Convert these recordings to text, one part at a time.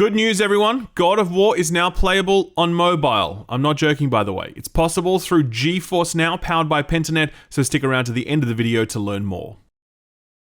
Good news, everyone. God of War is now playable on mobile. I'm not joking, by the way. It's possible through GeForce Now, powered by Pentanet, so stick around to the end of the video to learn more.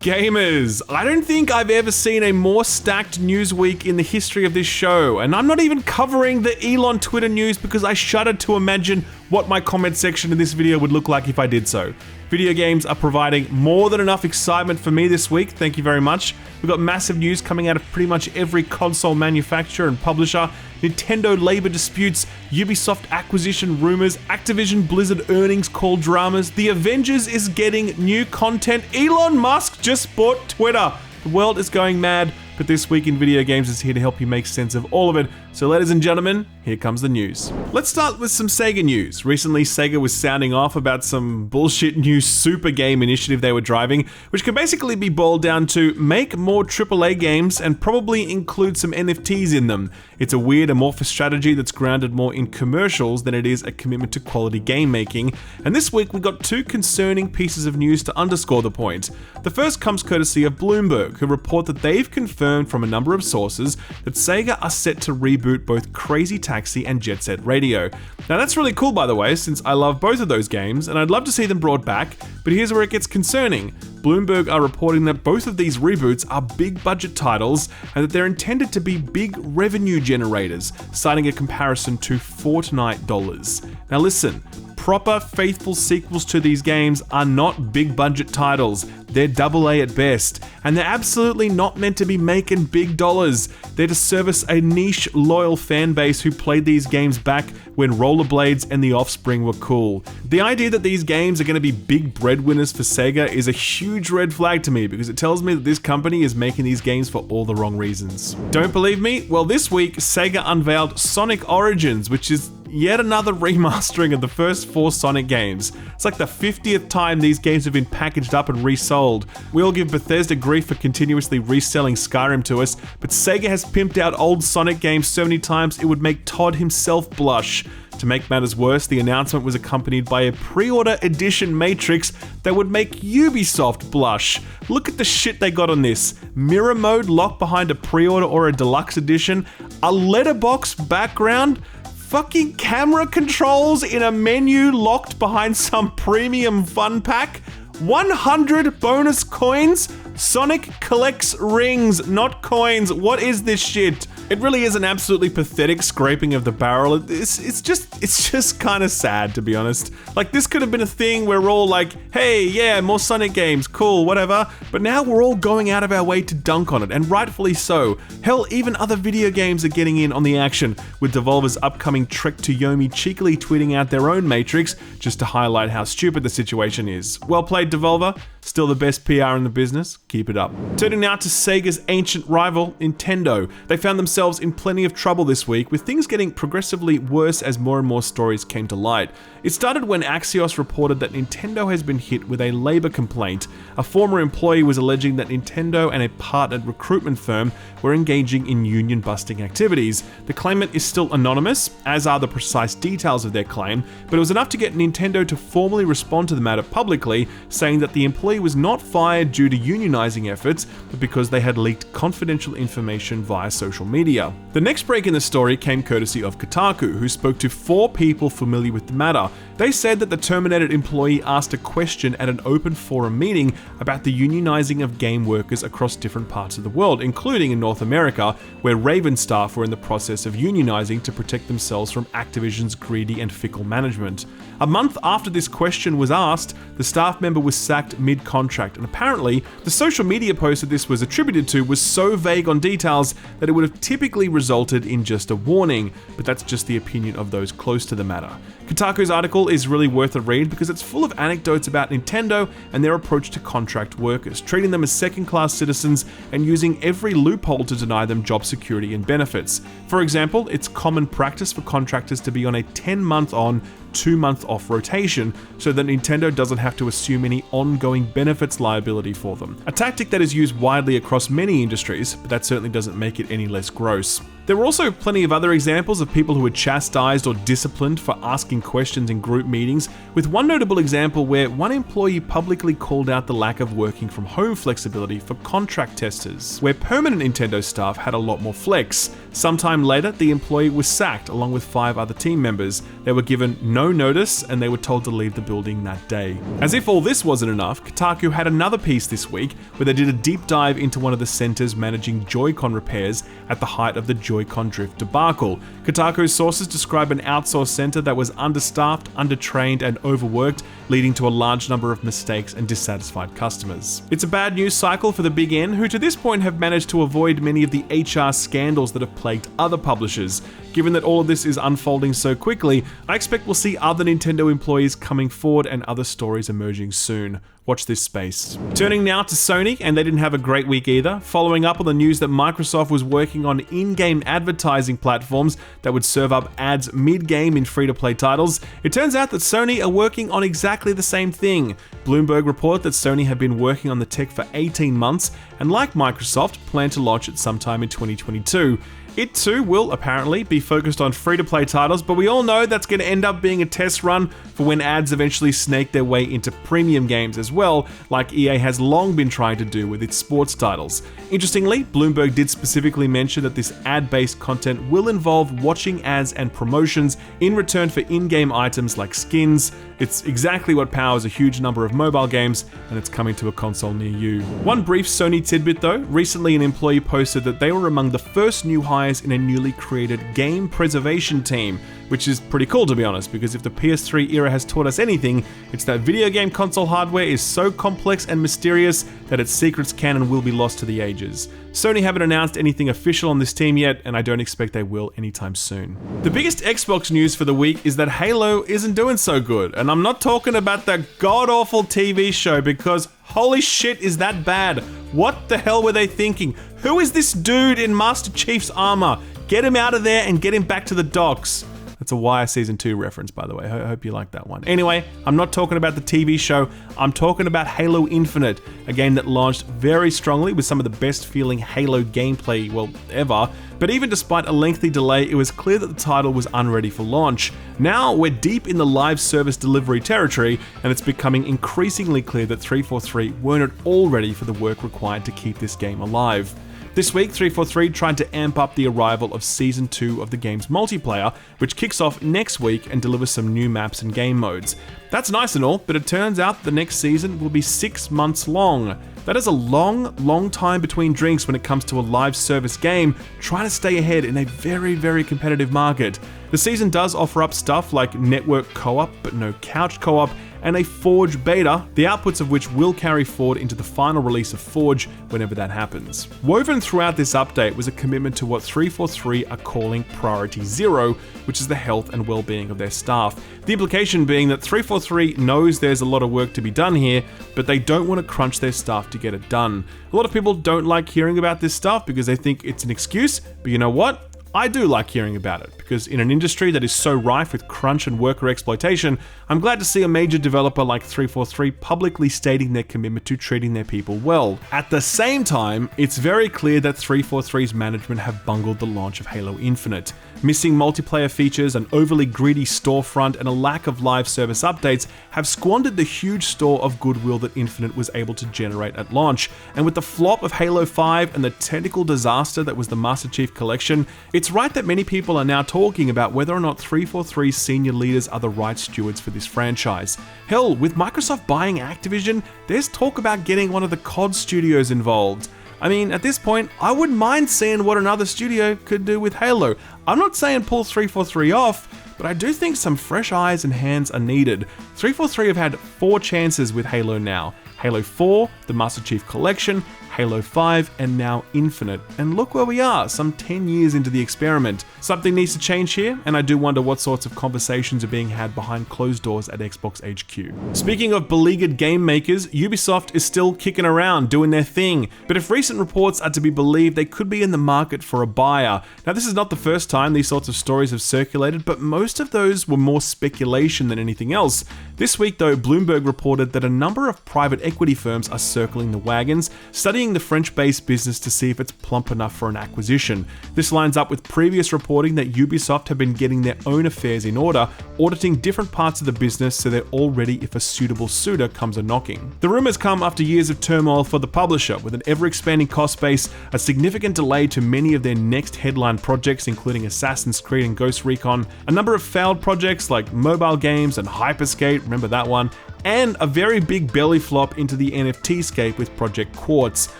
Gamers, I don't think I've ever seen a more stacked news week in the history of this show, and I'm not even covering the Elon Twitter news because I shudder to imagine what my comment section in this video would look like if I did so. Video games are providing more than enough excitement for me this week, thank you very much. We've got massive news coming out of pretty much every console manufacturer and publisher, Nintendo labor disputes, Ubisoft acquisition rumors, Activision Blizzard earnings call dramas, The Avengers is getting new content, Elon Musk just bought Twitter. The world is going mad, but This Week in Video Games is here to help you make sense of all of it. So ladies and gentlemen, here comes the news. Let's start with some Sega news. Recently, Sega was sounding off about some bullshit new super game initiative they were driving, which can basically be boiled down to make more AAA games and probably include some NFTs in them. It's a weird amorphous strategy that's grounded more in commercials than it is a commitment to quality game making. And this week we got two concerning pieces of news to underscore the point. The first comes courtesy of Bloomberg, who report that they've confirmed from a number of sources that Sega are set to reboot both Crazy Taxi and Jet Set Radio. Now that's really cool, by the way, since I love both of those games and I'd love to see them brought back, but here's where it gets concerning. Bloomberg are reporting that both of these reboots are big budget titles and that they're intended to be big revenue generators, citing a comparison to Fortnite dollars. Now listen, proper, faithful sequels to these games are not big budget titles. They're AA at best, and they're absolutely not meant to be making big dollars. They're to service a niche, loyal fan base who played these games back when Rollerblades and The Offspring were cool. The idea that these games are going to be big breadwinners for Sega is a huge red flag to me because it tells me that this company is making these games for all the wrong reasons. Don't believe me? Well, this week, Sega unveiled Sonic Origins, which is yet another remastering of the first 4 Sonic games. It's like the 50th time these games have been packaged up and resold. We all give Bethesda grief for continuously reselling Skyrim to us, but Sega has pimped out old Sonic games so many times it would make Todd himself blush. To make matters worse, the announcement was accompanied by a pre-order edition Matrix that would make Ubisoft blush. Look at the shit they got on this. Mirror mode locked behind a pre-order or a deluxe edition, a letterbox background, fucking camera controls in a menu locked behind some premium fun pack, 100 bonus coins. Sonic collects rings, not coins. What is this shit? It really is an absolutely pathetic scraping of the barrel. It's just kind of sad, to be honest. Like, this could have been a thing where we're all like, hey, yeah, more Sonic games, cool, whatever. But now we're all going out of our way to dunk on it, and rightfully so. Hell, even other video games are getting in on the action, with Devolver's upcoming Trek to Yomi cheekily tweeting out their own Matrix, just to highlight how stupid the situation is. Well played, Devolver. Still the best PR in the business. Keep it up. Turning now to Sega's ancient rival, Nintendo. They found themselves in plenty of trouble this week, with things getting progressively worse as more and more stories came to light. It started when Axios reported that Nintendo has been hit with a labor complaint. A former employee was alleging that Nintendo and a partnered recruitment firm were engaging in union-busting activities. The claimant is still anonymous, as are the precise details of their claim, but it was enough to get Nintendo to formally respond to the matter publicly, saying that the employee was not fired due to unionizing efforts, but because they had leaked confidential information via social media. The next break in the story came courtesy of Kotaku, who spoke to 4 people familiar with the matter. They said that the terminated employee asked a question at an open forum meeting about the unionizing of game workers across different parts of the world, including in North America, where Raven staff were in the process of unionizing to protect themselves from Activision's greedy and fickle management. A month after this question was asked, the staff member was sacked mid-contract, and apparently, the social media post that this was attributed to was so vague on details that it would have typically resulted in just a warning, but that's just the opinion of those close to the matter. Kotaku's article is really worth a read because it's full of anecdotes about Nintendo and their approach to contract workers, treating them as second-class citizens and using every loophole to deny them job security and benefits. For example, it's common practice for contractors to be on a 10-month on, 2-month off rotation, so that Nintendo doesn't have to assume any ongoing benefits liability for them. A tactic that is used widely across many industries, but that certainly doesn't make it any less gross. There were also plenty of other examples of people who were chastised or disciplined for asking questions in group meetings, with one notable example where one employee publicly called out the lack of working from home flexibility for contract testers, where permanent Nintendo staff had a lot more flex. Sometime later, the employee was sacked along with 5 other team members. They were given no notice and they were told to leave the building that day. As if all this wasn't enough, Kotaku had another piece this week where they did a deep dive into one of the centers managing Joy-Con repairs at the height of the Joy-Con drift debacle. Kotaku's sources describe an outsourced center that was understaffed, undertrained, and overworked, leading to a large number of mistakes and dissatisfied customers. It's a bad news cycle for the Big N, who to this point have managed to avoid many of the HR scandals that have plagued other publishers. Given that all of this is unfolding so quickly, I expect we'll see other Nintendo employees coming forward and other stories emerging soon. Watch this space. Turning now to Sony, and they didn't have a great week either, following up on the news that Microsoft was working on in-game advertising platforms that would serve up ads mid-game in free-to-play titles. It turns out that Sony are working on exactly the same thing. Bloomberg report that Sony have been working on the tech for 18 months, and like Microsoft, plan to launch it sometime in 2022. It too will apparently be focused on free-to-play titles, but we all know that's going to end up being a test run for when ads eventually snake their way into premium games as well, like EA has long been trying to do with its sports titles. Interestingly, Bloomberg did specifically mention that this ad-based content will involve watching ads and promotions in return for in-game items like skins. It's exactly what powers a huge number of mobile games, and it's coming to a console near you. One brief Sony tidbit though, recently an employee posted that they were among the first new hires in a newly created game preservation team, which is pretty cool to be honest, because if the PS3 era has taught us anything, it's that video game console hardware is so complex and mysterious that its secrets can and will be lost to the ages. Sony haven't announced anything official on this team yet, and I don't expect they will anytime soon. The biggest Xbox news for the week is that Halo isn't doing so good, and I'm not talking about that god-awful TV show because holy shit is that bad. What the hell were they thinking? Who is this dude in Master Chief's armor? Get him out of there and get him back to the docks. That's a Wire Season 2 reference, by the way. I hope you like that one. Anyway, I'm not talking about the TV show. I'm talking about Halo Infinite, a game that launched very strongly with some of the best feeling Halo gameplay, well, ever. But even despite a lengthy delay, it was clear that the title was unready for launch. Now, we're deep in the live service delivery territory, and it's becoming increasingly clear that 343 weren't at all ready for the work required to keep this game alive. This week, 343 tried to amp up the arrival of Season 2 of the game's multiplayer, which kicks off next week and delivers some new maps and game modes. That's nice and all, but it turns out the next season will be 6 months long. That is a long time between drinks when it comes to a live service game, trying to stay ahead in a very competitive market. The season does offer up stuff like network co-op, but no couch co-op, and a Forge beta, the outputs of which will carry forward into the final release of Forge whenever that happens. Woven throughout this update was a commitment to what 343 are calling Priority Zero, which is the health and well-being of their staff. The implication being that 343 knows there's a lot of work to be done here, but they don't want to crunch their staff to get it done. A lot of people don't like hearing about this stuff because they think it's an excuse, but you know what? I do like hearing about it, because in an industry that is so rife with crunch and worker exploitation, I'm glad to see a major developer like 343 publicly stating their commitment to treating their people well. At the same time, it's very clear that 343's management have bungled the launch of Halo Infinite. Missing multiplayer features, an overly greedy storefront, and a lack of live service updates have squandered the huge store of goodwill that Infinite was able to generate at launch. And with the flop of Halo 5 and the technical disaster that was the Master Chief Collection, it's right that many people are now talking about whether or not 343's senior leaders are the right stewards for this franchise. Hell, with Microsoft buying Activision, there's talk about getting one of the COD studios involved. I mean, at this point, I wouldn't mind seeing what another studio could do with Halo. I'm not saying pull 343 off, but I do think some fresh eyes and hands are needed. 343 have had 4 chances with Halo now. Halo 4, the Master Chief Collection, Halo 5, and now Infinite. And look where we are, some 10 years into the experiment. Something needs to change here, and I do wonder what sorts of conversations are being had behind closed doors at Xbox HQ. Speaking of beleaguered game makers, Ubisoft is still kicking around, doing their thing, but if recent reports are to be believed, they could be in the market for a buyer. Now, this is not the first time these sorts of stories have circulated, but most of those were more speculation than anything else. This week, though, Bloomberg reported that a number of private equity firms are circling the wagons, studying studying the French-based business to see if it's plump enough for an acquisition. This lines up with previous reporting that Ubisoft have been getting their own affairs in order, auditing different parts of the business so they're all ready if a suitable suitor comes a-knocking. The rumours come after years of turmoil for the publisher, with an ever-expanding cost base, a significant delay to many of their next headline projects including Assassin's Creed and Ghost Recon, a number of failed projects like mobile games and Hyperscape, remember that one, and a very big belly flop into the NFT scape with Project Quartz.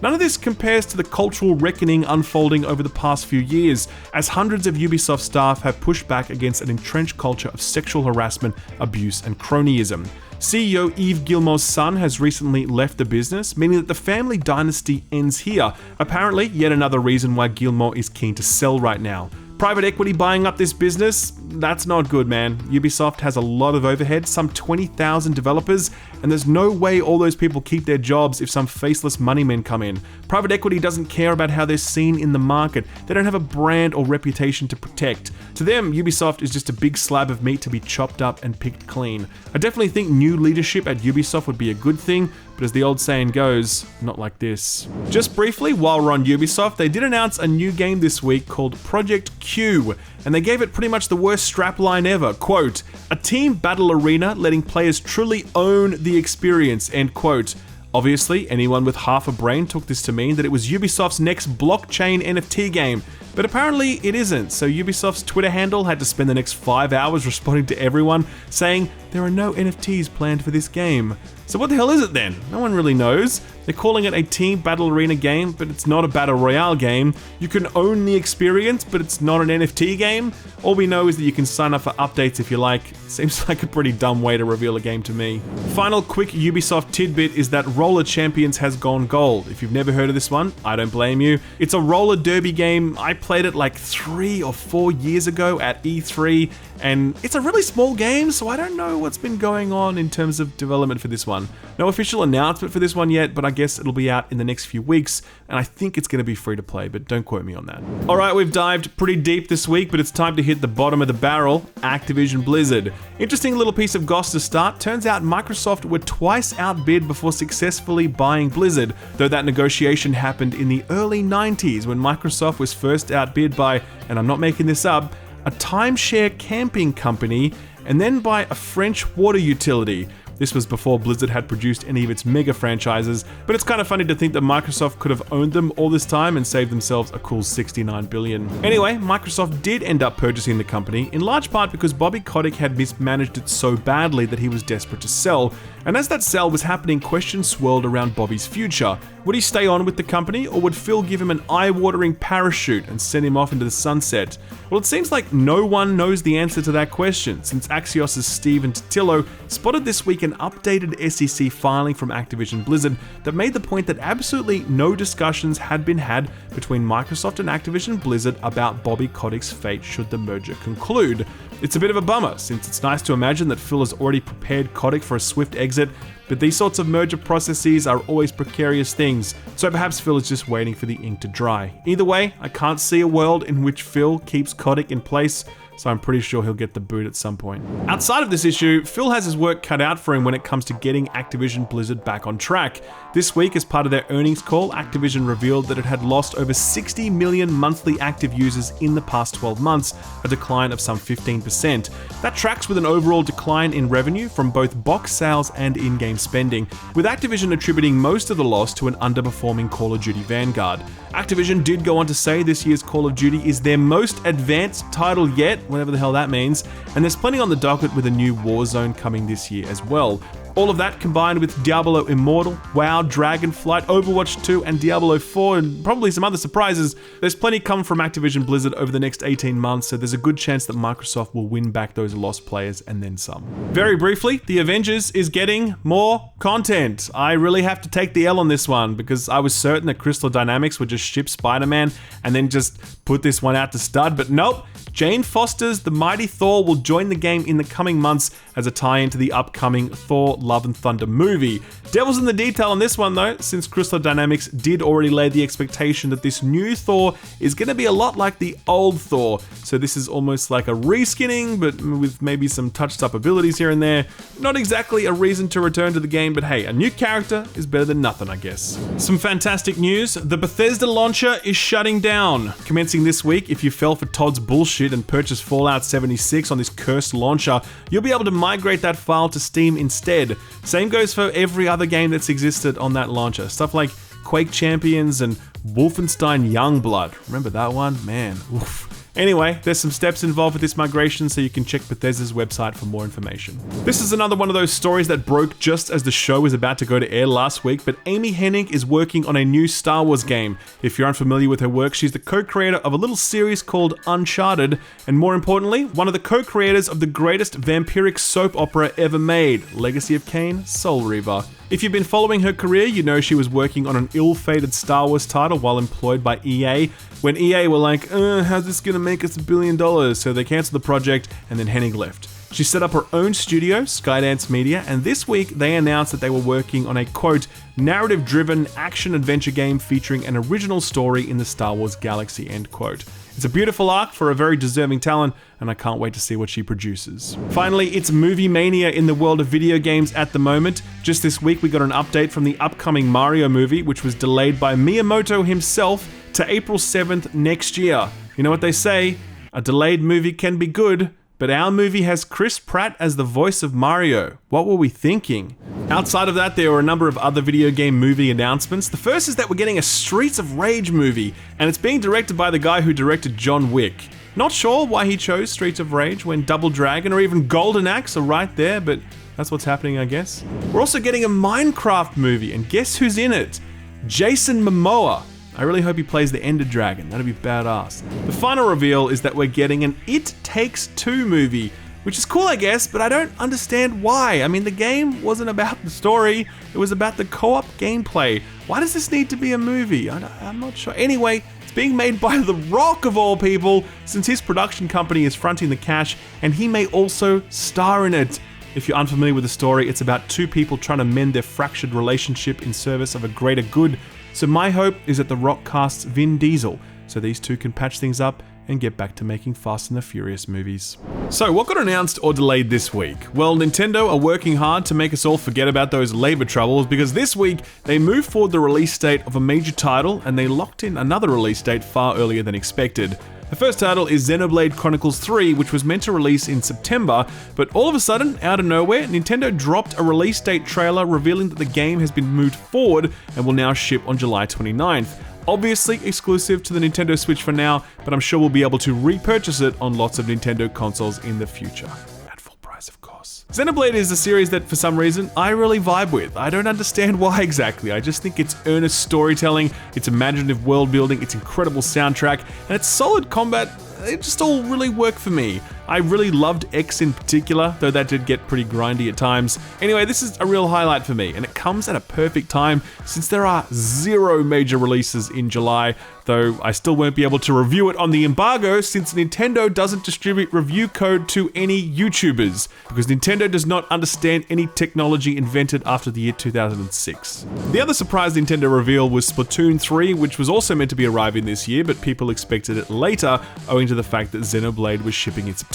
None of this compares to the cultural reckoning unfolding over the past few years, as hundreds of Ubisoft staff have pushed back against an entrenched culture of sexual harassment, abuse, and cronyism. CEO Yves Guillemot's son has recently left the business, meaning that the family dynasty ends here. Apparently, yet another reason why Guillemot is keen to sell right now. Private equity buying up this business? That's not good, man. Ubisoft has a lot of overhead, some 20,000 developers, and there's no way all those people keep their jobs if some faceless moneymen come in. Private equity doesn't care about how they're seen in the market. They don't have a brand or reputation to protect. To them, Ubisoft is just a big slab of meat to be chopped up and picked clean. I definitely think new leadership at Ubisoft would be a good thing, but as the old saying goes, not like this. Just briefly, while we're on Ubisoft, they did announce a new game this week called Project Q, and they gave it pretty much the worst strapline ever. Quote, "A team battle arena letting players truly own the experience," end quote. Obviously, anyone with half a brain took this to mean that it was Ubisoft's next blockchain NFT game, but apparently it isn't, so Ubisoft's Twitter handle had to spend the next 5 hours responding to everyone saying there are no NFTs planned for this game. So what the hell is it then? No one really knows. They're calling it a team battle arena game, but it's not a battle royale game. You can own the experience, but it's not an NFT game. All we know is that you can sign up for updates if you like. Seems like a pretty dumb way to reveal a game to me. Final quick Ubisoft tidbit is that Roller Champions has gone gold. If you've never heard of this one, I don't blame you. It's a roller derby game. I played it like 3 or 4 years ago at E3, and it's a really small game, so I don't know what's been going on in terms of development for this one. No official announcement for this one yet, but I guess it'll be out in the next few weeks, and I think it's going to be free to play, but don't quote me on that. Alright, we've dived pretty deep this week, but it's time to hit the bottom of the barrel, Activision Blizzard. Interesting little piece of goss to start. Turns out Microsoft were twice outbid before successfully buying Blizzard, though that negotiation happened in the early 90s when Microsoft was first outbid by, and I'm not making this up, a timeshare camping company, and then by a French water utility. This was before Blizzard had produced any of its mega franchises, but it's kind of funny to think that Microsoft could have owned them all this time and saved themselves a cool $69 billion. Anyway, Microsoft did end up purchasing the company, in large part because Bobby Kotick had mismanaged it so badly that he was desperate to sell, and as that sale was happening, questions swirled around Bobby's future. Would he stay on with the company, or would Phil give him an eye-watering parachute and send him off into the sunset? Well, it seems like no one knows the answer to that question, since Axios' Steven Totillo spotted this week an updated SEC filing from Activision Blizzard that made the point that absolutely no discussions had been had between Microsoft and Activision Blizzard about Bobby Kotick's fate should the merger conclude. It's a bit of a bummer, since it's nice to imagine that Phil has already prepared Kotick for a swift exit, but these sorts of merger processes are always precarious things, so perhaps Phil is just waiting for the ink to dry. Either way, I can't see a world in which Phil keeps Kotick in place, so I'm pretty sure he'll get the boot at some point. Outside of this issue, Phil has his work cut out for him when it comes to getting Activision Blizzard back on track. This week, as part of their earnings call, Activision revealed that it had lost over 60 million monthly active users in the past 12 months, a decline of some 15%. That tracks with an overall decline in revenue from both box sales and in-game spending, with Activision attributing most of the loss to an underperforming Call of Duty Vanguard. Activision did go on to say this year's Call of Duty is their most advanced title yet, whatever the hell that means, and there's plenty on the docket with a new Warzone coming this year as well. All of that combined with Diablo Immortal, WoW, Dragonflight, Overwatch 2, and Diablo 4, and probably some other surprises. There's plenty coming from Activision Blizzard over the next 18 months, so there's a good chance that Microsoft will win back those lost players and then some. Very briefly, The Avengers is getting more content. I really have to take the L on this one, because I was certain that Crystal Dynamics would just ship Spider-Man and then just put this one out to stud, but nope. Jane Foster's The Mighty Thor will join the game in the coming months as a tie-in to the upcoming Thor Love and Thunder movie. Devil's in the detail on this one though, since Crystal Dynamics did already lay the expectation that this new Thor is going to be a lot like the old Thor. So this is almost like a reskinning, but with maybe some touched up abilities here and there. Not exactly a reason to return to the game, but hey, a new character is better than nothing, I guess. Some fantastic news, the Bethesda launcher is shutting down. Commencing this week, if you fell for Todd's bullshit and purchased Fallout 76 on this cursed launcher, you'll be able to migrate that file to Steam instead. Same goes for every other game that's existed on that launcher. Stuff like Quake Champions and Wolfenstein Youngblood. Remember that one? Man, oof. Anyway, there's some steps involved with this migration, so you can check Bethesda's website for more information. This is another one of those stories that broke just as the show was about to go to air last week, but Amy Hennig is working on a new Star Wars game. If you're unfamiliar with her work, she's the co-creator of a little series called Uncharted, and more importantly, one of the co-creators of the greatest vampiric soap opera ever made, Legacy of Kain, Soul Reaver. If you've been following her career, you know she was working on an ill-fated Star Wars title while employed by EA, when EA were like, how's this gonna make us $1 billion? So they cancelled the project, and then Hennig left. She set up her own studio, Skydance Media, and this week they announced that they were working on a, quote, narrative-driven action-adventure game featuring an original story in the Star Wars galaxy, end quote. It's a beautiful arc for a very deserving talent, and I can't wait to see what she produces. Finally, it's movie mania in the world of video games at the moment. Just this week we got an update from the upcoming Mario movie, which was delayed by Miyamoto himself to April 7th next year. You know what they say, a delayed movie can be good, but our movie has Chris Pratt as the voice of Mario. What were we thinking? Outside of that, there were a number of other video game movie announcements. The first is that we're getting a Streets of Rage movie, and it's being directed by the guy who directed John Wick. Not sure why he chose Streets of Rage when Double Dragon or even Golden Axe are right there, but that's what's happening, I guess. We're also getting a Minecraft movie, and guess who's in it? Jason Momoa. I really hope he plays the Ender Dragon, that'd be badass. The final reveal is that we're getting an It Takes Two movie, which is cool I guess, but I don't understand why. I mean, the game wasn't about the story, it was about the co-op gameplay. Why does this need to be a movie? I'm not sure. Anyway, it's being made by The Rock of all people, since his production company is fronting the cash, and he may also star in it. If you're unfamiliar with the story, it's about two people trying to mend their fractured relationship in service of a greater good. So my hope is that The Rock casts Vin Diesel, so these two can patch things up and get back to making Fast and the Furious movies. So what got announced or delayed this week? Well, Nintendo are working hard to make us all forget about those labor troubles, because this week they moved forward the release date of a major title and they locked in another release date far earlier than expected. The first title is Xenoblade Chronicles 3, which was meant to release in September, but all of a sudden, out of nowhere, Nintendo dropped a release date trailer revealing that the game has been moved forward and will now ship on July 29th. Obviously exclusive to the Nintendo Switch for now, but I'm sure we'll be able to repurchase it on lots of Nintendo consoles in the future. At full price, of course. Xenoblade is a series that, for some reason, I really vibe with. I don't understand why exactly. I just think it's earnest storytelling, it's imaginative world building, it's incredible soundtrack, and it's solid combat. It just all really work for me. I really loved X in particular, though that did get pretty grindy at times. Anyway, this is a real highlight for me, and it comes at a perfect time since there are 0 major releases in July, though I still won't be able to review it on the embargo since Nintendo doesn't distribute review code to any YouTubers, because Nintendo does not understand any technology invented after the year 2006. The other surprise Nintendo reveal was Splatoon 3, which was also meant to be arriving this year, but people expected it later, owing to the fact that Xenoblade was shipping in September.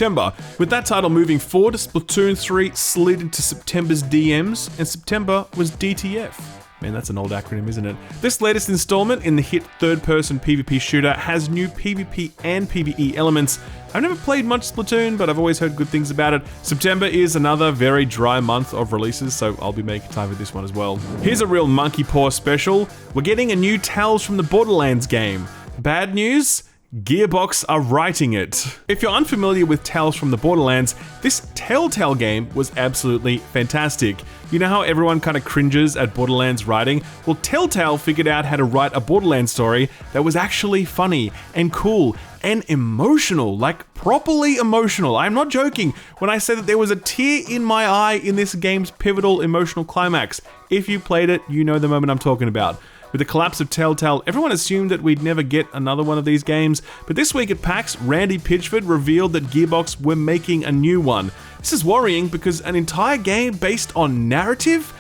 With that title moving forward, Splatoon 3 slid into September's DMs, and September was DTF. Man, that's an old acronym, isn't it? This latest installment in the hit third-person PvP shooter has new PvP and PvE elements. I've never played much Splatoon, but I've always heard good things about it. September is another very dry month of releases, so I'll be making time for this one as well. Here's a real monkey paw special. We're getting a new Tales from the Borderlands game. Bad news? Gearbox are writing it. If you're unfamiliar with Tales from the Borderlands, this Telltale game was absolutely fantastic. You know how everyone kind of cringes at Borderlands writing? Well, Telltale figured out how to write a Borderlands story that was actually funny and cool and emotional, like properly emotional. I'm not joking when I say that there was a tear in my eye in this game's pivotal emotional climax. If you played it, you know the moment I'm talking about. With the collapse of Telltale, everyone assumed that we'd never get another one of these games, but this week at PAX, Randy Pitchford revealed that Gearbox were making a new one. This is worrying because an entire game based on narrative?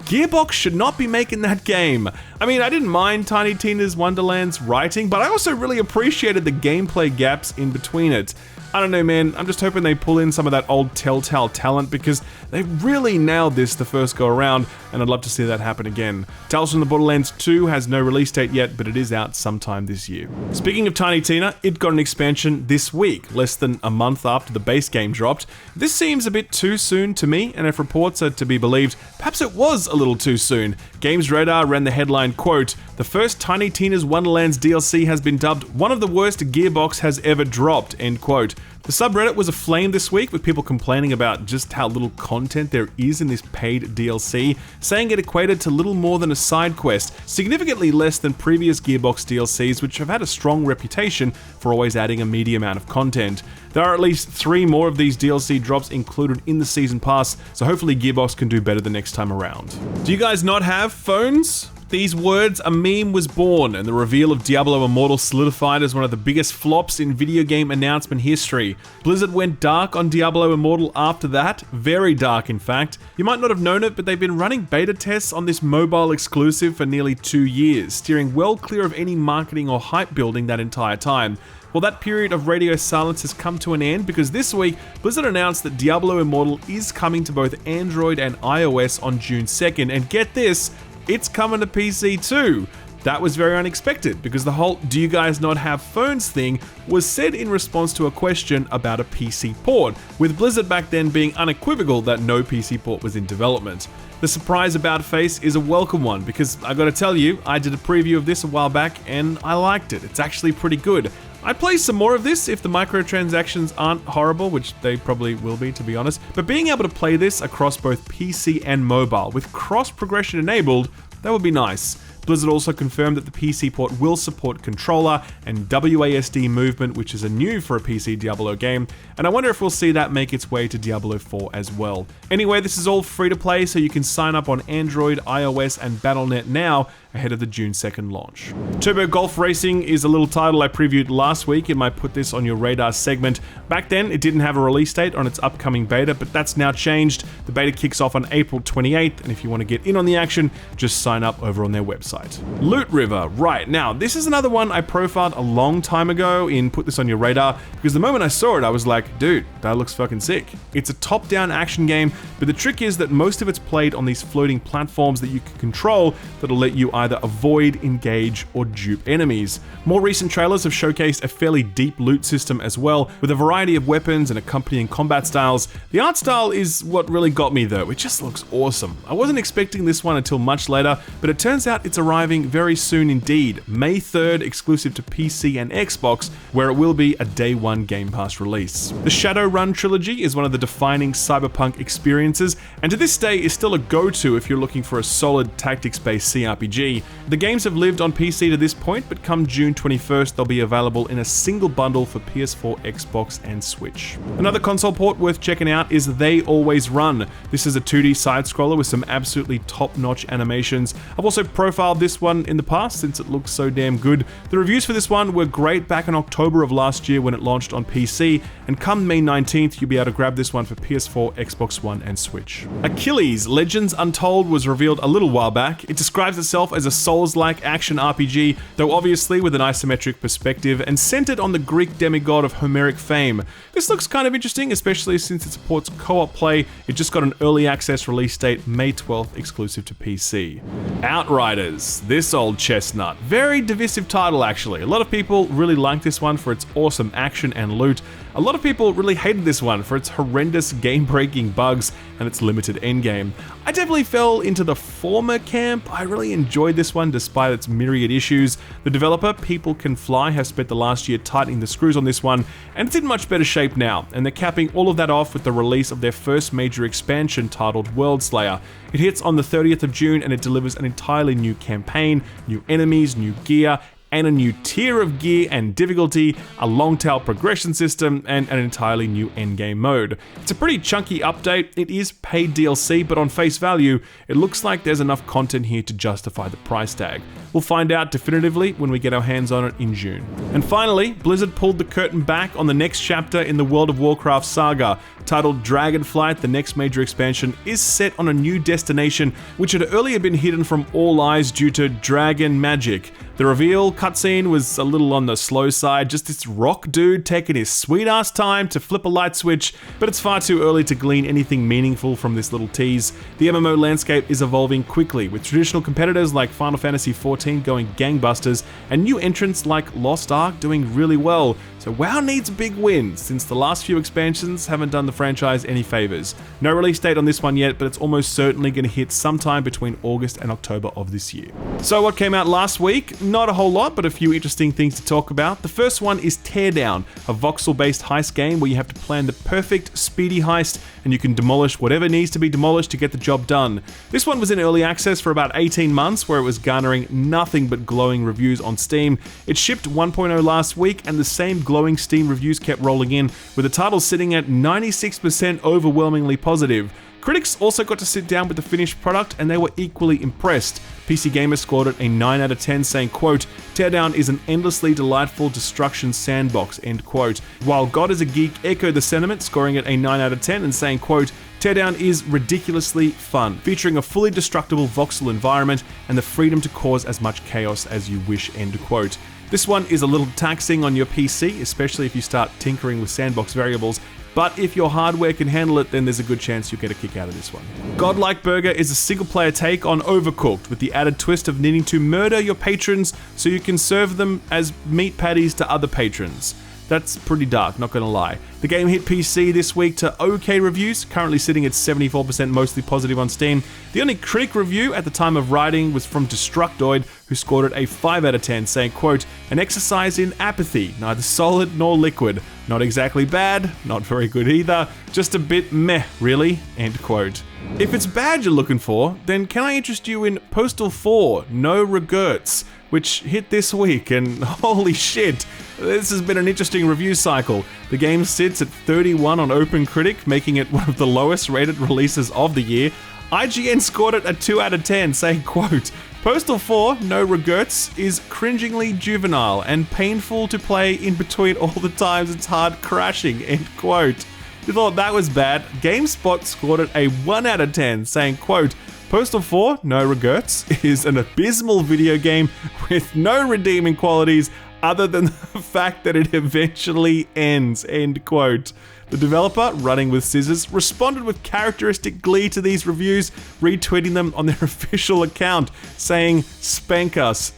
Gearbox should not be making that game. I mean, I didn't mind Tiny Tina's Wonderland's writing, but I also really appreciated the gameplay gaps in between it. I don't know, man, I'm just hoping they pull in some of that old Telltale talent because they really nailed this the first go around, and I'd love to see that happen again. Tales from the Borderlands 2 has no release date yet, but it is out sometime this year. Speaking of Tiny Tina, it got an expansion this week, less than a month after the base game dropped. This seems a bit too soon to me, and if reports are to be believed, perhaps it was a little too soon. Games Radar ran the headline, quote, "The first Tiny Tina's Wonderlands DLC has been dubbed one of the worst Gearbox has ever dropped," end quote. The subreddit was aflame this week with people complaining about just how little content there is in this paid DLC, saying it equated to little more than a side quest, significantly less than previous Gearbox DLCs, which have had a strong reputation for always adding a meaty amount of content. There are at least 3 more of these DLC drops included in the Season Pass, so hopefully Gearbox can do better the next time around. Do you guys not have phones? These words, a meme was born, and the reveal of Diablo Immortal solidified as one of the biggest flops in video game announcement history. Blizzard went dark on Diablo Immortal after that, very dark in fact. You might not have known it, but they've been running beta tests on this mobile exclusive for nearly 2 years, steering well clear of any marketing or hype building that entire time. Well, that period of radio silence has come to an end because this week, Blizzard announced that Diablo Immortal is coming to both Android and iOS on June 2nd, and get this, it's coming to PC too. That was very unexpected because the whole "do you guys not have phones" thing was said in response to a question about a PC port, with Blizzard back then being unequivocal that no PC port was in development. The surprise about face is a welcome one because I gotta tell you, I did a preview of this a while back and I liked it. It's actually pretty good. I'd play some more of this if the microtransactions aren't horrible, which they probably will be, to be honest, but being able to play this across both PC and mobile with cross progression enabled, that would be nice. Blizzard also confirmed that the PC port will support controller and WASD movement, which is a new for a PC Diablo game, and I wonder if we'll see that make its way to Diablo 4 as well. Anyway, this is all free to play, so you can sign up on Android, iOS, and Battle.net now, ahead of the June 2nd launch. Turbo Golf Racing is a little title I previewed last week in my Put This On Your Radar segment. Back then, it didn't have a release date on its upcoming beta, but that's now changed. The beta kicks off on April 28th, and if you want to get in on the action, just sign up over on their website. Loot River, right. Now, this is another one I profiled a long time ago in Put This On Your Radar, because the moment I saw it, I was like, dude, that looks fucking sick. It's a top-down action game, but the trick is that most of it's played on these floating platforms that you can control that'll let you either avoid, engage, or dupe enemies. More recent trailers have showcased a fairly deep loot system as well, with a variety of weapons and accompanying combat styles. The art style is what really got me though, it just looks awesome. I wasn't expecting this one until much later, but it turns out it's arriving very soon indeed, May 3rd, exclusive to PC and Xbox, where it will be a Day 1 Game Pass release. The Shadowrun trilogy is one of the defining cyberpunk experiences, and to this day is still a go-to if you're looking for a solid tactics-based CRPG. The games have lived on PC to this point, but come June 21st, they'll be available in a single bundle for PS4, Xbox, and Switch. Another console port worth checking out is They Always Run. This is a 2D side-scroller with some absolutely top-notch animations. I've also profiled this one in the past since it looks so damn good. The reviews for this one were great back in October of last year when it launched on PC, and come May 19th, you'll be able to grab this one for PS4, Xbox One, and Switch. Achilles Legends Untold was revealed a little while back. It describes itself as a Souls-like action RPG, though obviously with an isometric perspective and centered on the Greek demigod of Homeric fame. This looks kind of interesting, especially since it supports co-op play. It just got an early access release date, May 12th, exclusive to PC. Outriders, this old chestnut. Very divisive title actually. A lot of people really like this one for its awesome action and loot. A lot of people really hated this one for its horrendous game-breaking bugs and its limited endgame. I definitely fell into the former camp. I really enjoyed this one despite its myriad issues. The developer, People Can Fly, has spent the last year tightening the screws on this one, and it's in much better shape now, and they're capping all of that off with the release of their first major expansion titled World Slayer. It hits on the 30th of June and it delivers an entirely new campaign, new enemies, new gear, and a new tier of gear and difficulty, a long tail progression system, and an entirely new endgame mode. It's a pretty chunky update. It is paid DLC, but on face value, it looks like there's enough content here to justify the price tag. We'll find out definitively when we get our hands on it in June. And finally, Blizzard pulled the curtain back on the next chapter in the World of Warcraft saga. Titled Dragonflight, the next major expansion is set on a new destination which had earlier been hidden from all eyes due to dragon magic. The reveal cutscene was a little on the slow side, just this rock dude taking his sweet ass time to flip a light switch, but it's far too early to glean anything meaningful from this little tease. The MMO landscape is evolving quickly, with traditional competitors like Final Fantasy XIV going gangbusters, and new entrants like Lost Ark doing really well. So WoW needs a big win, since the last few expansions haven't done the franchise any favors. No release date on this one yet, but it's almost certainly going to hit sometime between August and October of this year. So what came out last week? Not a whole lot, but a few interesting things to talk about. The first one is Teardown, a voxel-based heist game where you have to plan the perfect, speedy heist, and you can demolish whatever needs to be demolished to get the job done. This one was in early access for about 18 months, where it was garnering nothing but glowing reviews on Steam. It shipped 1.0 last week, and the same glowing Steam reviews kept rolling in, with the title sitting at 96% overwhelmingly positive. Critics also got to sit down with the finished product, and they were equally impressed. PC Gamer scored it a 9 out of 10, saying, quote, "Teardown is an endlessly delightful destruction sandbox," end quote. While God is a Geek echoed the sentiment, scoring it a 9 out of 10 and saying, quote, "Teardown is ridiculously fun, featuring a fully destructible voxel environment and the freedom to cause as much chaos as you wish," end quote. This one is a little taxing on your PC, especially if you start tinkering with sandbox variables, but if your hardware can handle it, then there's a good chance you'll get a kick out of this one. Godlike Burger is a single-player take on Overcooked, with the added twist of needing to murder your patrons so you can serve them as meat patties to other patrons. That's pretty dark, not gonna lie. The game hit PC this week to okay reviews, currently sitting at 74% mostly positive on Steam. The only critic review at the time of writing was from Destructoid, who scored it a 5 out of 10, saying, quote, "An exercise in apathy, neither solid nor liquid. Not exactly bad, not very good either, just a bit meh, really," end quote. If it's bad you're looking for, then can I interest you in Postal 4, No Regrets, which hit this week, and holy shit, this has been an interesting review cycle. The game sits at 31 on OpenCritic, making it one of the lowest rated releases of the year. IGN scored it a 2 out of 10, saying, quote, "Postal 4, No Regrets, is cringingly juvenile and painful to play in between all the times it's hard crashing," end quote. You thought that was bad? GameSpot scored it a 1 out of 10, saying, quote, "Postal 4, No Regrets, is an abysmal video game with no redeeming qualities other than the fact that it eventually ends," end quote. The developer, Running with Scissors, responded with characteristic glee to these reviews, retweeting them on their official account, saying, spank us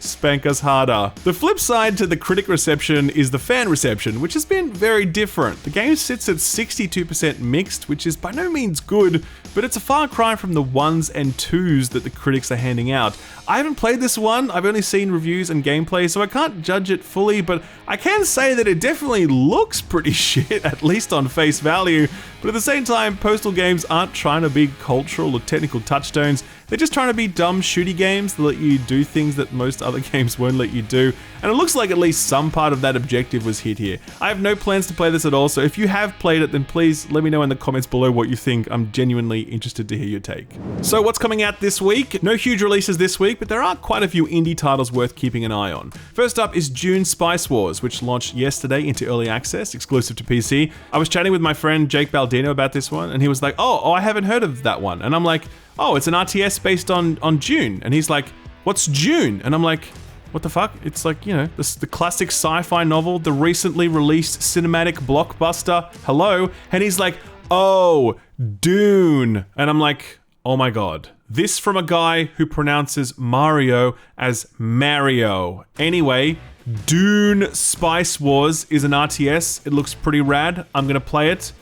harder." The flip side to the critic reception is the fan reception, which has been very different. The game sits at 62% mixed, which is by no means good, but it's a far cry from the 1s and 2s that the critics are handing out. I haven't played this one, I've only seen reviews and gameplay, so I can't judge it fully, but I can say that it definitely looks pretty shit, at least on face value. But at the same time, Postal games aren't trying to be cultural or technical touchstones. They're just trying to be dumb, shooty games that let you do things that most other games won't let you do. And it looks like at least some part of that objective was hit here. I have no plans to play this at all, so if you have played it, then please let me know in the comments below what you think. I'm genuinely interested to hear your take. So what's coming out this week? No huge releases this week, but there are quite a few indie titles worth keeping an eye on. First up is Dune Spice Wars, which launched yesterday into early access, exclusive to PC. I was chatting with my friend Jake Baldino about this one, and he was like, oh, I haven't heard of that one. And I'm like, oh, it's an RTS based on Dune. And he's like, what's Dune? And I'm like, what the fuck? It's like, you know, the classic sci-fi novel, the recently released cinematic blockbuster. Hello? And he's like, oh, Dune. And I'm like, oh my god. This from a guy who pronounces Mario as Mario. Anyway, Dune Spice Wars is an RTS. It looks pretty rad. I'm gonna play it.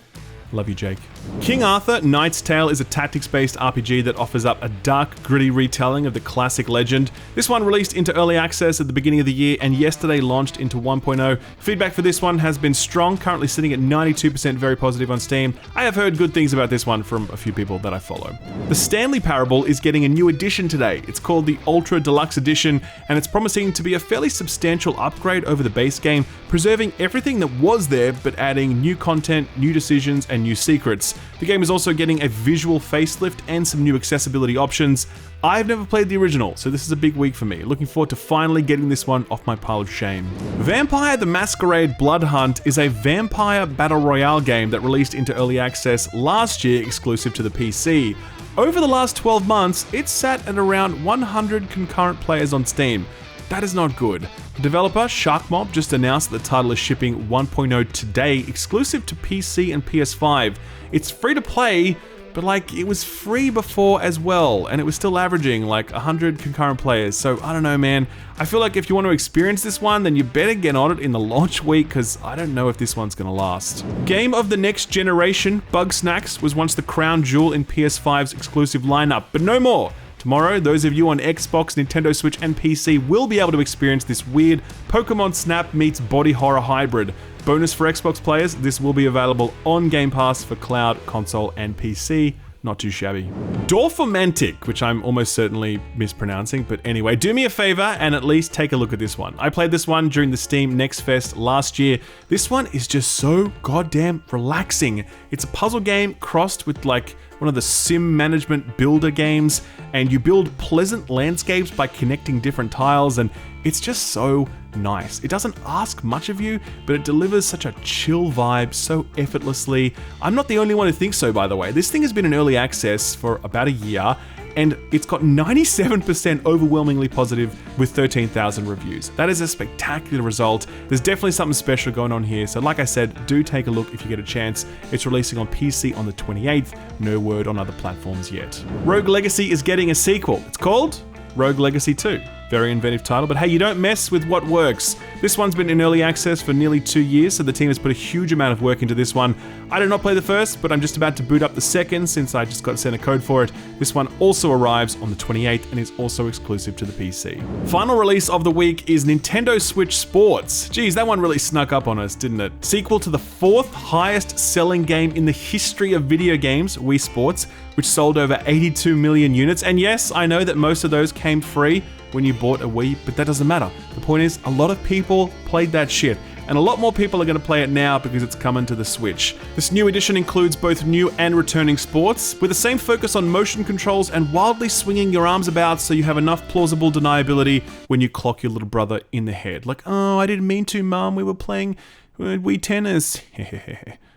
Love you, Jake. King Arthur: Knight's Tale is a tactics-based RPG that offers up a dark, gritty retelling of the classic legend. This one released into early access at the beginning of the year and yesterday launched into 1.0. Feedback for this one has been strong, currently sitting at 92% very positive on Steam. I have heard good things about this one from a few people that I follow. The Stanley Parable is getting a new edition today. It's called the Ultra Deluxe Edition, and it's promising to be a fairly substantial upgrade over the base game, preserving everything that was there but adding new content, new decisions, and new secrets. The game is also getting a visual facelift and some new accessibility options. I've never played the original, so this is a big week for me. Looking forward to finally getting this one off my pile of shame. Vampire the Masquerade Blood Hunt is a vampire battle royale game that released into early access last year exclusive to the PC. Over the last 12 months, it's sat at around 100 concurrent players on Steam. That is not good. The developer, Sharkmob, just announced that the title is shipping 1.0 today, exclusive to PC and PS5. It's free to play, but it was free before as well, and it was still averaging 100 concurrent players, so I don't know, man. I feel like if you want to experience this one, then you better get on it in the launch week, because I don't know if this one's gonna last. Game of the next generation, Bugsnax, was once the crown jewel in PS5's exclusive lineup, but no more. Tomorrow, those of you on Xbox, Nintendo Switch, and PC will be able to experience this weird Pokemon Snap meets body horror hybrid. Bonus for Xbox players, this will be available on Game Pass for cloud, console, and PC. Not too shabby. Dorfomantic, which I'm almost certainly mispronouncing, but anyway, do me a favor and at least take a look at this one. I played this one during the Steam Next Fest last year. This one is just so goddamn relaxing. It's a puzzle game crossed with one of the sim management builder games, and you build pleasant landscapes by connecting different tiles, and it's just so nice. It doesn't ask much of you, but it delivers such a chill vibe so effortlessly. I'm not the only one who thinks so, by the way. This thing has been in early access for about a year, and it's got 97% overwhelmingly positive with 13,000 reviews. That is a spectacular result. There's definitely something special going on here, so like I said, do take a look if you get a chance. It's releasing on PC on the 28th, no word on other platforms yet. Rogue Legacy is getting a sequel. It's called Rogue Legacy 2. Very inventive title, but hey, you don't mess with what works. This one's been in early access for nearly 2 years, so the team has put a huge amount of work into this one. I did not play the first, but I'm just about to boot up the second since I just got sent a code for it. This one also arrives on the 28th and is also exclusive to the PC. Final release of the week is Nintendo Switch Sports. Geez, that one really snuck up on us, didn't it? Sequel to the 4th highest selling game in the history of video games, Wii Sports, which sold over 82 million units. And yes, I know that most of those came free when you bought a Wii, but that doesn't matter. The point is, a lot of people played that shit, and a lot more people are going to play it now because it's coming to the Switch. This new edition includes both new and returning sports, with the same focus on motion controls and wildly swinging your arms about so you have enough plausible deniability when you clock your little brother in the head. Oh, I didn't mean to, Mom, we were playing Wii Tennis.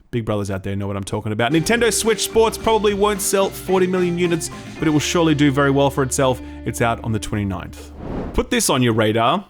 Big brothers out there know what I'm talking about. Nintendo Switch Sports probably won't sell 40 million units, but it will surely do very well for itself. It's out on the 29th. Put this on your radar.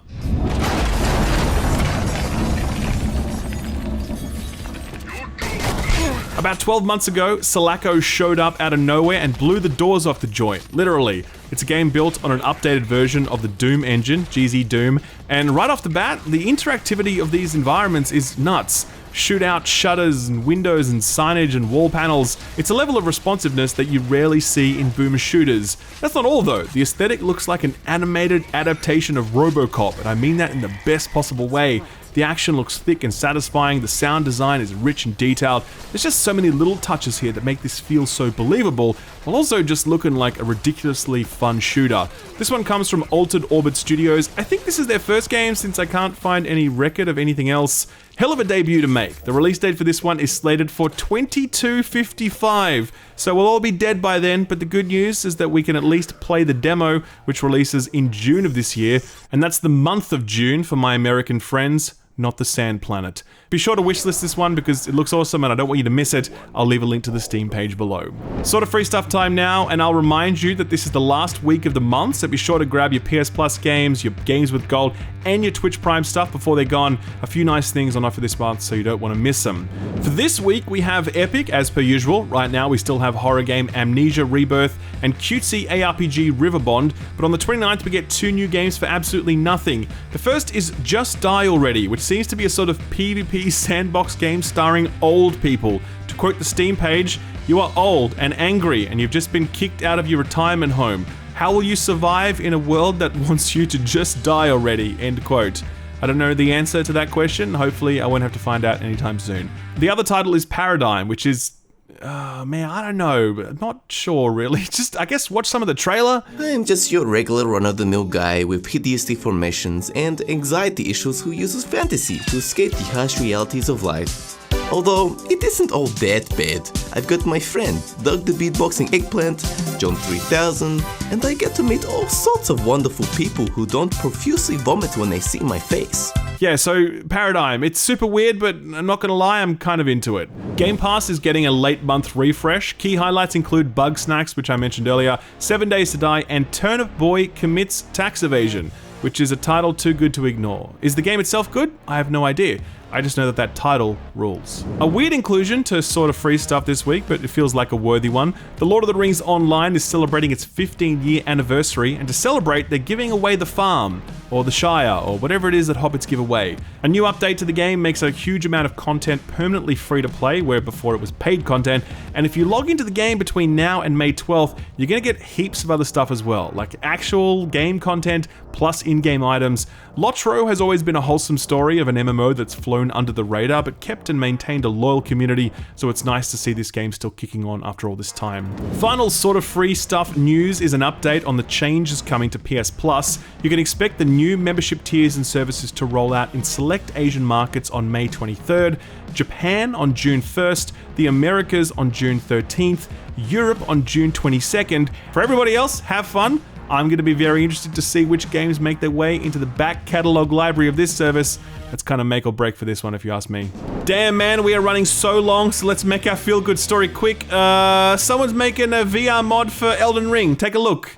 About 12 months ago, Selaco showed up out of nowhere and blew the doors off the joint, literally. It's a game built on an updated version of the Doom engine, GZ Doom, and right off the bat, the interactivity of these environments is nuts. Shootout shutters and windows and signage and wall panels. It's a level of responsiveness that you rarely see in boomer shooters. That's not all though. The aesthetic looks like an animated adaptation of RoboCop, and I mean that in the best possible way. The action looks thick and satisfying, the sound design is rich and detailed. There's just so many little touches here that make this feel so believable, while also just looking like a ridiculously fun shooter. This one comes from Altered Orbit Studios. I think this is their first game since I can't find any record of anything else. Hell of a debut to make. The release date for this one is slated for 2255, so we'll all be dead by then, but the good news is that we can at least play the demo, which releases in June of this year, and that's the month of June for my American friends, not the Sand Planet. Be sure to wishlist this one because it looks awesome and I don't want you to miss it. I'll leave a link to the Steam page below. Sort of free stuff time now, and I'll remind you that this is the last week of the month, so be sure to grab your PS Plus games, your Games with Gold, and your Twitch Prime stuff before they're gone. A few nice things on offer this month, so you don't want to miss them. For this week, we have Epic, as per usual. Right now, we still have horror game Amnesia Rebirth and cutesy ARPG Riverbond, but on the 29th, we get 2 new games for absolutely nothing. The first is Just Die Already, which seems to be a sort of PvP sandbox game starring old people. To quote the Steam page, You are old and angry and you've just been kicked out of your retirement home. How will you survive in a world that wants you to just die already? End quote. I don't know the answer to that question. Hopefully I won't have to find out anytime soon. The other title is Paradigm, which is... man, I don't know. I'm not sure, really. Just, I guess, watch some of the trailer. I'm just your regular run-of-the-mill guy with hideous deformations and anxiety issues who uses fantasy to escape the harsh realities of life. Although, it isn't all that bad. I've got my friend, Doug the Beatboxing Eggplant, John 3000, and I get to meet all sorts of wonderful people who don't profusely vomit when they see my face. Yeah, so Paradigm, it's super weird, but I'm not gonna lie, I'm kind of into it. Game Pass is getting a late month refresh. Key highlights include Bug Snacks, which I mentioned earlier, 7 Days to Die, and Turnip Boy Commits Tax Evasion, which is a title too good to ignore. Is the game itself good? I have no idea. I just know that title rules. A weird inclusion to sort of free stuff this week, but it feels like a worthy one. The Lord of the Rings Online is celebrating its 15-year anniversary, and to celebrate, they're giving away the farm, or the Shire, or whatever it is that hobbits give away. A new update to the game makes a huge amount of content permanently free to play, where before it was paid content, and if you log into the game between now and May 12th, you're gonna get heaps of other stuff as well, like actual game content, plus in-game items. Lotro has always been a wholesome story of an MMO that's flown under the radar, but kept and maintained a loyal community, so it's nice to see this game still kicking on after all this time. Final sort of free stuff news is an update on the changes coming to PS Plus. You can expect the new membership tiers and services to roll out in select Asian markets on May 23rd, Japan on June 1st, the Americas on June 13th, Europe on June 22nd. For everybody else, have fun. I'm going to be very interested to see which games make their way into the back catalog library of this service. That's kind of make or break for this one, if you ask me. Damn, man, we are running so long, so let's make our feel-good story quick. Someone's making a VR mod for Elden Ring. Take a look.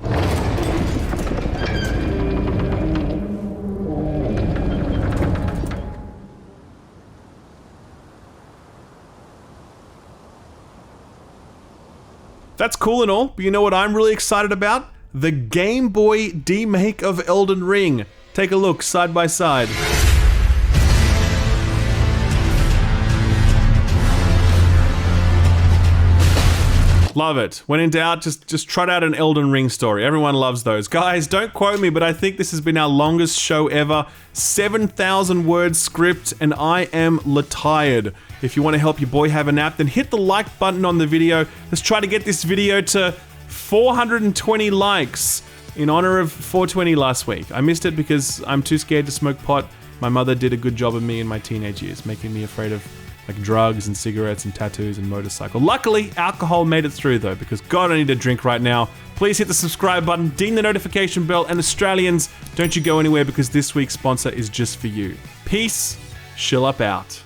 That's cool and all, but you know what I'm really excited about? The Game Boy demake of Elden Ring. Take a look side by side. Love it. When in doubt, just trot out an Elden Ring story. Everyone loves those. Guys, don't quote me, but I think this has been our longest show ever. 7,000 word script, and I am tired. If you want to help your boy have a nap, then hit the like button on the video. Let's try to get this video to 420 likes in honor of 420 last week. I missed it because I'm too scared to smoke pot. My mother did a good job of me in my teenage years, making me afraid of like drugs and cigarettes and tattoos and motorcycle. Luckily, alcohol made it through though, because God, I need a drink right now. Please hit the subscribe button, ding the notification bell, and Australians, don't you go anywhere because this week's sponsor is just for you. Peace, shill up out.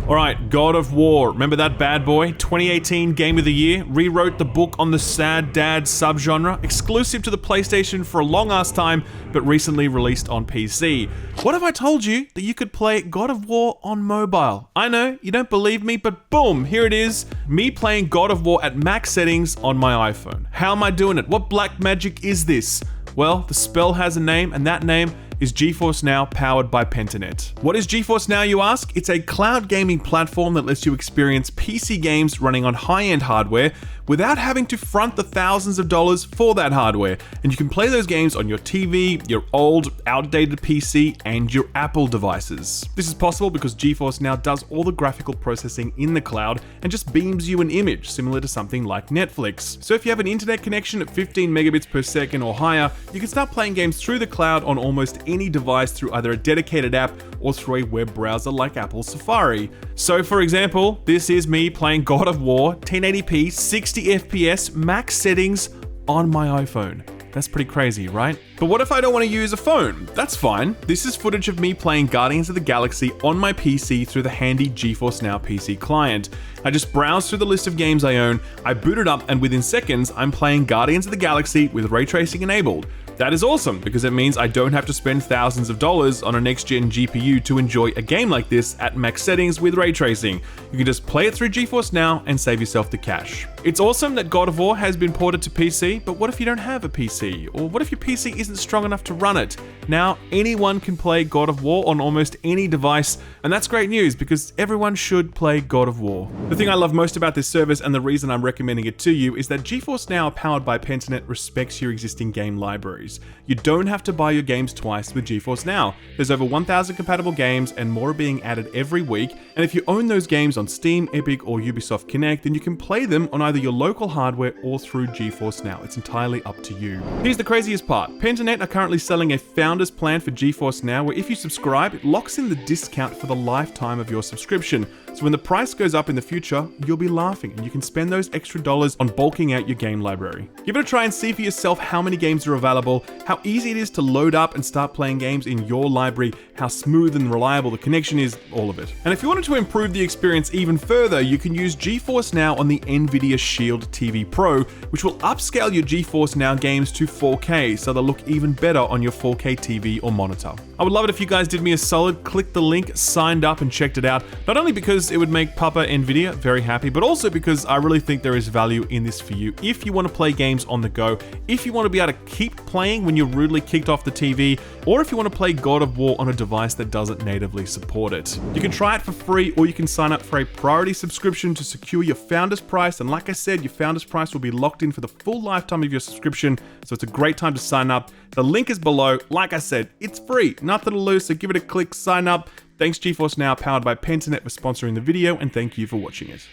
Alright, God of War. Remember that bad boy? 2018 Game of the Year. Rewrote the book on the sad dad subgenre. Exclusive to the PlayStation for a long ass time, but recently released on PC. What if I told you that you could play God of War on mobile? I know, you don't believe me, but boom, here it is. Me playing God of War at max settings on my iPhone. How am I doing it? What black magic is this? Well, the spell has a name, and that name is GeForce Now, powered by Pentanet. What is GeForce Now, you ask? It's a cloud gaming platform that lets you experience PC games running on high-end hardware without having to front the thousands of dollars for that hardware. And you can play those games on your TV, your old, outdated PC, and your Apple devices. This is possible because GeForce Now does all the graphical processing in the cloud and just beams you an image, similar to something like Netflix. So if you have an internet connection at 15 megabits per second or higher, you can start playing games through the cloud on almost any device through either a dedicated app or through a web browser like Apple Safari. So for example, this is me playing God of War, 1080p, 60 FPS, max settings on my iPhone. That's pretty crazy, right? But what if I don't want to use a phone? That's fine. This is footage of me playing Guardians of the Galaxy on my PC through the handy GeForce Now PC client. I just browse through the list of games I own, I boot it up, and within seconds, I'm playing Guardians of the Galaxy with ray tracing enabled. That is awesome, because it means I don't have to spend thousands of dollars on a next-gen GPU to enjoy a game like this at max settings with ray tracing. You can just play it through GeForce Now and save yourself the cash. It's awesome that God of War has been ported to PC, but what if you don't have a PC? Or what if your PC isn't strong enough to run it? Now, anyone can play God of War on almost any device, and that's great news because everyone should play God of War. The thing I love most about this service, and the reason I'm recommending it to you, is that GeForce Now, powered by Pentanet, respects your existing game libraries. You don't have to buy your games twice with GeForce Now. There's over 1,000 compatible games and more are being added every week, and if you own those games on Steam, Epic, or Ubisoft Connect, then you can play them on either your local hardware or through GeForce Now. It's entirely up to you. Here's the craziest part. Pentanet are currently selling a founder's plan for GeForce Now where if you subscribe, it locks in the discount for the lifetime of your subscription. So when the price goes up in the future, you'll be laughing and you can spend those extra dollars on bulking out your game library. Give it a try and see for yourself how many games are available, how easy it is to load up and start playing games in your library, how smooth and reliable the connection is, all of it. And if you wanted to improve the experience even further, you can use GeForce Now on the Nvidia Shield TV Pro, which will upscale your GeForce Now games to 4K, so they'll look even better on your 4K TV or monitor. I would love it if you guys did me a solid, clicked the link, signed up and checked it out, not only because it would make Papa Nvidia very happy, but also because I really think there is value in this for you if you want to play games on the go, if you want to be able to keep playing when you're rudely kicked off the TV, or if you want to play God of War on a device that doesn't natively support it. You can try it for free, or you can sign up for a priority subscription to secure your founder's price, and like I said, your founder's price will be locked in for the full lifetime of your subscription, so it's a great time to sign up. The link is below. Like I said, it's free, nothing to lose, so give it a click, sign up. Thanks GeForce Now, powered by Pentanet, for sponsoring the video, and thank you for watching it.